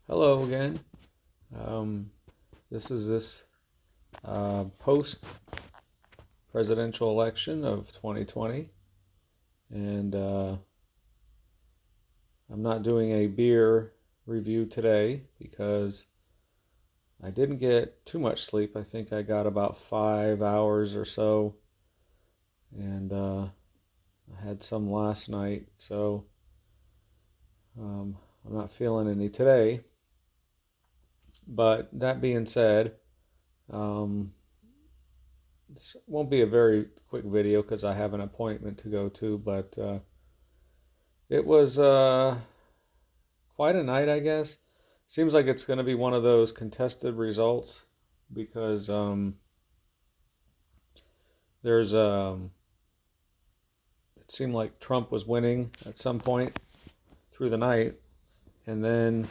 Hello again. This is post presidential election of 2020, and I'm not doing a beer review today because I didn't get too much sleep. I think I got about 5 hours or so, and I had some last night, so I'm not feeling any today. But that being said, um, this won't be a very quick video because I have an appointment to go to, but it was quite a night, I guess. Seems like it's going to be one of those contested results because there's it seemed like Trump was winning at some point through the night, and then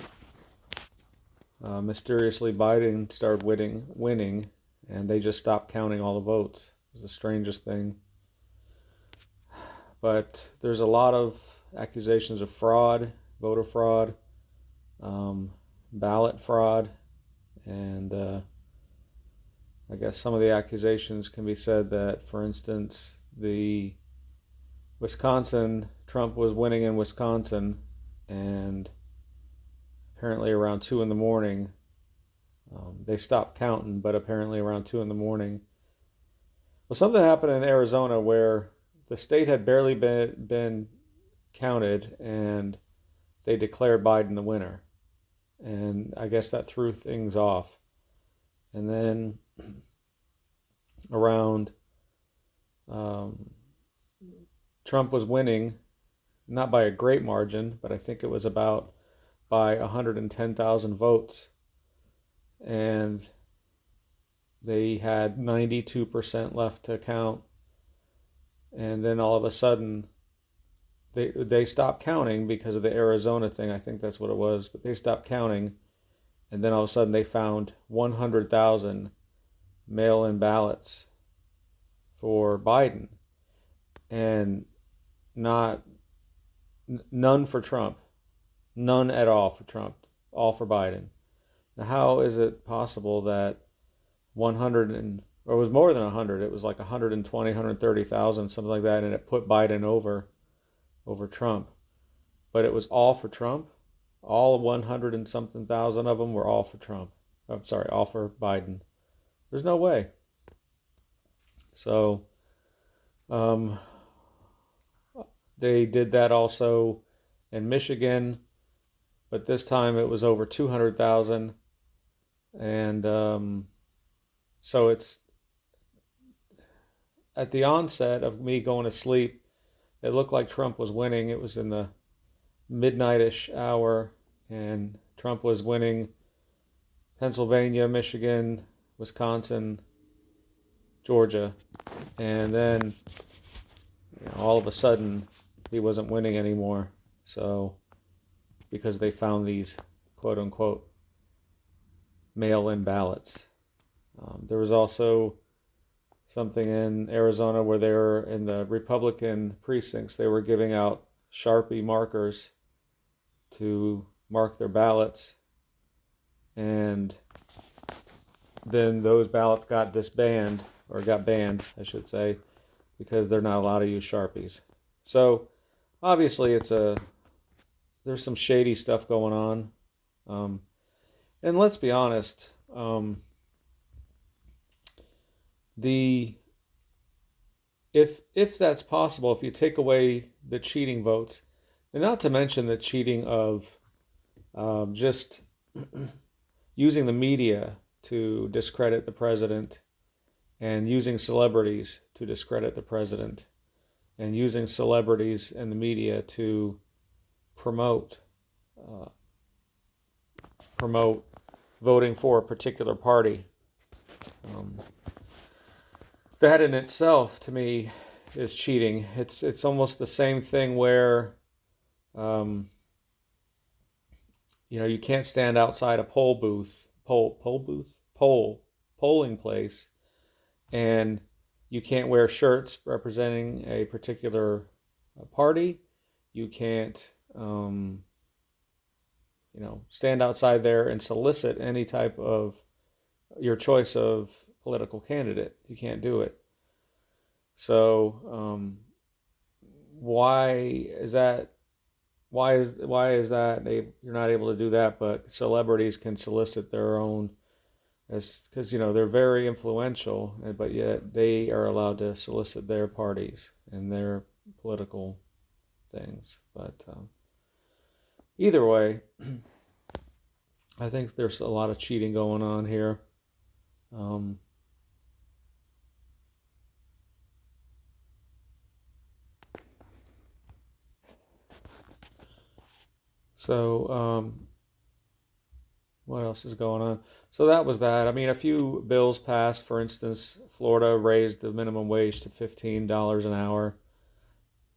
mysteriously Biden started winning, and they just stopped counting all the votes. It was the strangest thing. But there's a lot of accusations of fraud, voter fraud, um, ballot fraud, and I guess some of the accusations can be said that, for instance, the Wisconsin, Trump was winning in Wisconsin, and apparently around 2 in the morning, they stopped counting, but apparently around 2 in the morning, well, something happened in Arizona where the state had barely been counted, and they declared Biden the winner. And I guess that threw things off. And then around um, Trump was winning, not by a great margin, but I think it was about by 110,000 votes. And they had 92% left to count. And then all of a sudden, they stopped counting because of the Arizona thing. I think that's what it was. But they stopped counting. And then all of a sudden, they found 100,000 mail in ballots for Biden. And not none for Trump, none at all for Trump, all for Biden. Now, how is it possible that 100 or it was more than 100? It was like 120, 130,000, something like that, and it put Biden over Trump. But it was all for Trump. All 100 and something thousand of them were all for Trump. I'm sorry, all for Biden. There's no way. So, um, they did that also in Michigan, but this time it was over 200,000. And so it's at the onset of me going to sleep, it looked like Trump was winning. It was in the midnightish hour, and Trump was winning Pennsylvania, Michigan, Wisconsin, Georgia. And then all of a sudden, he wasn't winning anymore. So, because they found these quote unquote mail in ballots. There was also something in Arizona where they were in the Republican precincts, they were giving out Sharpie markers to mark their ballots. And then those ballots got disbanded, or got banned, I should say, because they're not allowed to use Sharpies. So obviously there's some shady stuff going on. And let's be honest, the if that's possible, if you take away the cheating votes, and not to mention the cheating of just using the media to discredit the president, and using celebrities to discredit the president, and using celebrities and the media to promote uh, promote voting for a particular party. Um, that in itself, to me, is cheating. It's almost the same thing where, um, you can't stand outside a polling place, and you can't wear shirts representing a particular party. You can't stand outside there and solicit any type of your choice of political candidate. You can't do it. So why is that? Why is that you're not able to do that, but celebrities can solicit their own, as because they're very influential, but yet they are allowed to solicit their parties and their political things. But either way, I think there's a lot of cheating going on here. Um, so what else is going on? So that was that. I mean, a few bills passed. For instance, Florida raised the minimum wage to $15 an hour,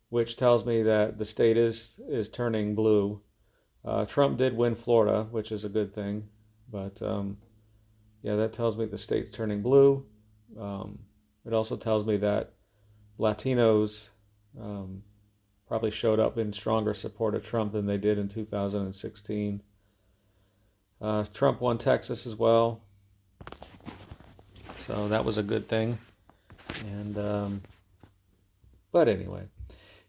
which tells me that the state is turning blue. Trump did win Florida, which is a good thing, but yeah, that tells me the state's turning blue. Um, it also tells me that Latinos um, probably showed up in stronger support of Trump than they did in 2016. Trump won Texas as well, so that was a good thing. And but anyway,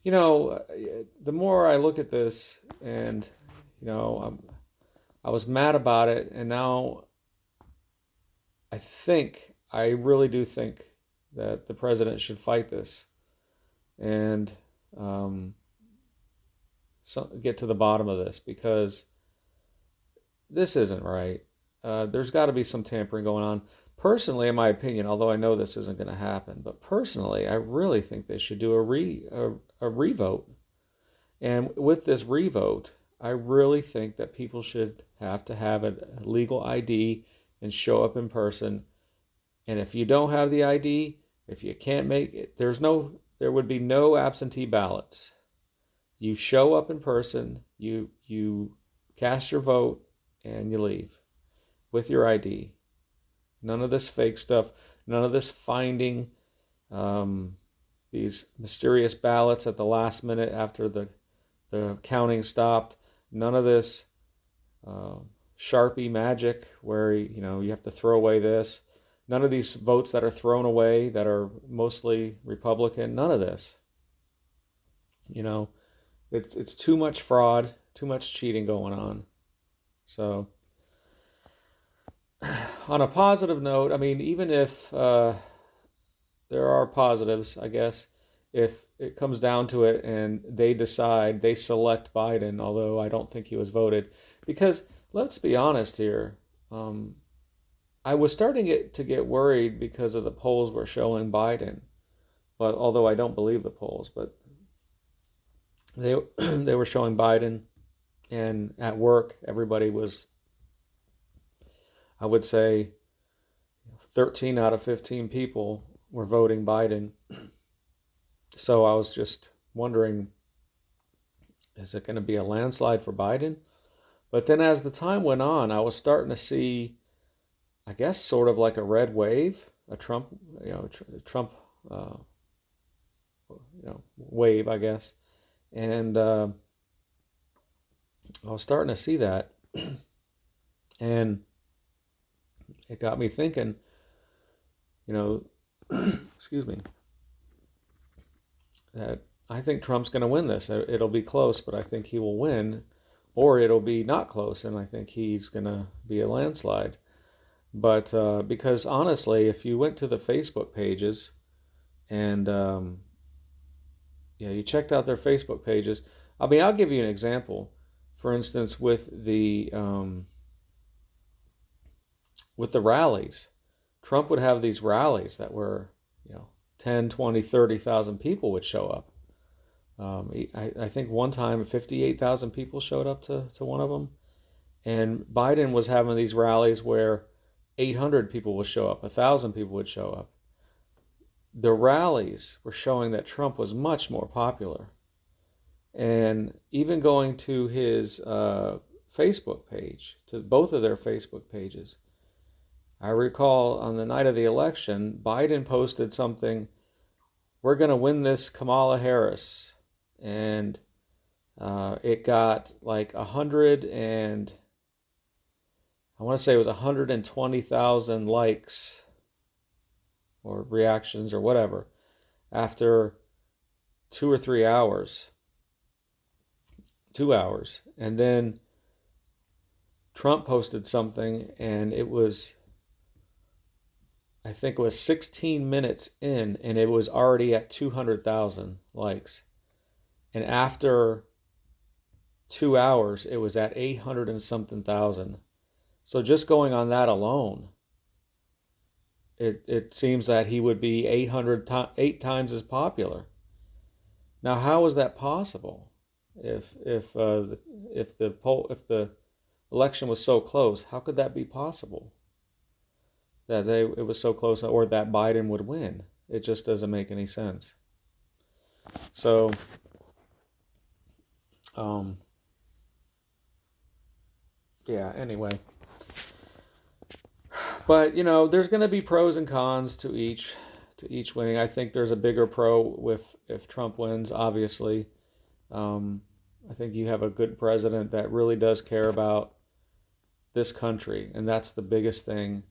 the more I look at this, and I was mad about it, and now I really do think that the president should fight this and um, get to the bottom of this, because this isn't right. There's got to be some tampering going on. Personally, in my opinion, although I know this isn't going to happen, but personally, I really think they should do a revote. And with this revote, I really think that people should have to have a legal ID and show up in person. And if you don't have the ID, if you can't make it, there would be no absentee ballots. You show up in person, you cast your vote, and you leave with your ID. None of this fake stuff. None of this finding um, these mysterious ballots at the last minute after the counting stopped. None of this uh, Sharpie magic where you have to throw away this. None of these votes that are thrown away that are mostly Republican. None of this. It's too much fraud, too much cheating going on. So on a positive note, I mean, even if there are positives, I guess, if it comes down to it and they select Biden, although I don't think he was voted, because let's be honest here, I was starting to get worried because of the polls were showing Biden, but although I don't believe the polls, but they they were showing Biden, and at work everybody was, I would say, 13 out of 15 people were voting Biden. So I was just wondering, is it going to be a landslide for Biden? But then as the time went on, I was starting to see, I guess, sort of like a red wave, a Trump, Trump, wave, I guess. And I was starting to see that. And it got me thinking, excuse me, that I think Trump's going to win this. It'll be close, but I think he will win, or it'll be not close, and I think he's going to be a landslide. But because honestly, if you went to the Facebook pages and you checked out their Facebook pages, I mean, I'll give you an example. For instance, with the rallies, Trump would have these rallies that were, 10, 20, 30,000 people would show up. I think one time 58,000 people showed up to one of them. And Biden was having these rallies where 800 people would show up, 1,000 people would show up. The rallies were showing that Trump was much more popular. And even going to his Facebook page, to both of their Facebook pages, I recall on the night of the election, Biden posted something, "We're going to win this, Kamala Harris." And It got like 100 and I want to say it was 120,000 likes or reactions or whatever after 2 or 3 hours, 2 hours. And then Trump posted something and it was, I think it was 16 minutes in and it was already at 200,000 likes. And after 2 hours, it was at 800 and something thousand. So just going on that alone, it seems that he would be 8 times as popular. Now, how is that possible? If the election was so close, how could that be possible? That it was so close, or that Biden would win? It just doesn't make any sense. So, um, yeah. Anyway, but there's going to be pros and cons to each winning. I think there's a bigger pro with if Trump wins, obviously. Um, I think you have a good president that really does care about this country, and that's the biggest thing.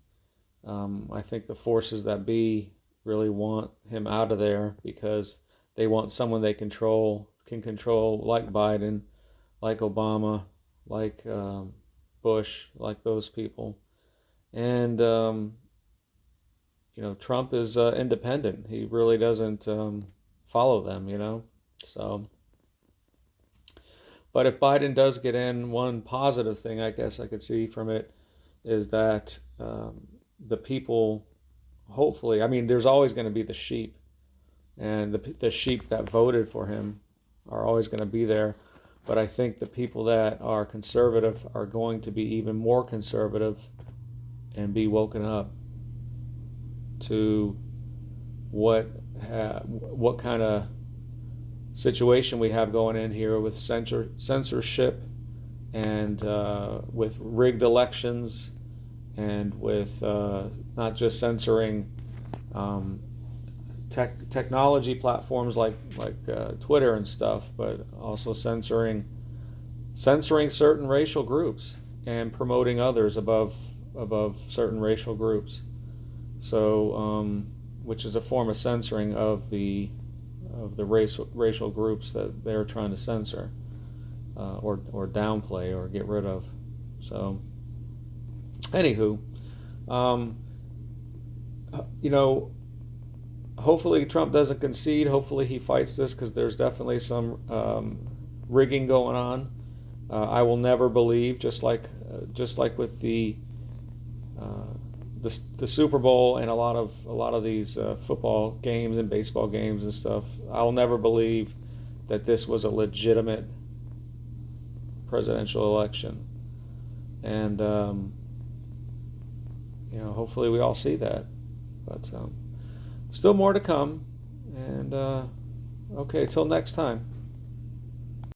I think the forces that be really want him out of there because they want someone they can control, like Biden, like Obama, like Bush, like those people. And Trump is independent. He really doesn't follow them. So, but if Biden does get in, one positive thing I guess I could see from it is that the people, hopefully, I mean, there's always going to be the sheep, and the sheep that voted for him are always going to be there. But I think the people that are conservative are going to be even more conservative and be woken up to what kind of situation we have going in here with censorship and with rigged elections and with not just censoring technology platforms like Twitter and stuff, but also censoring certain racial groups and promoting others above certain racial groups. So, which is a form of censoring of the racial groups that they're trying to censor or downplay or get rid of. So, anywho, um, you know, hopefully Trump doesn't concede. Hopefully he fights this because there's definitely some rigging going on. I will never believe, just like with uh, the Super Bowl and a lot of these football games and baseball games and stuff. I'll never believe that this was a legitimate presidential election, and hopefully we all see that. But still more to come. And okay, till next time.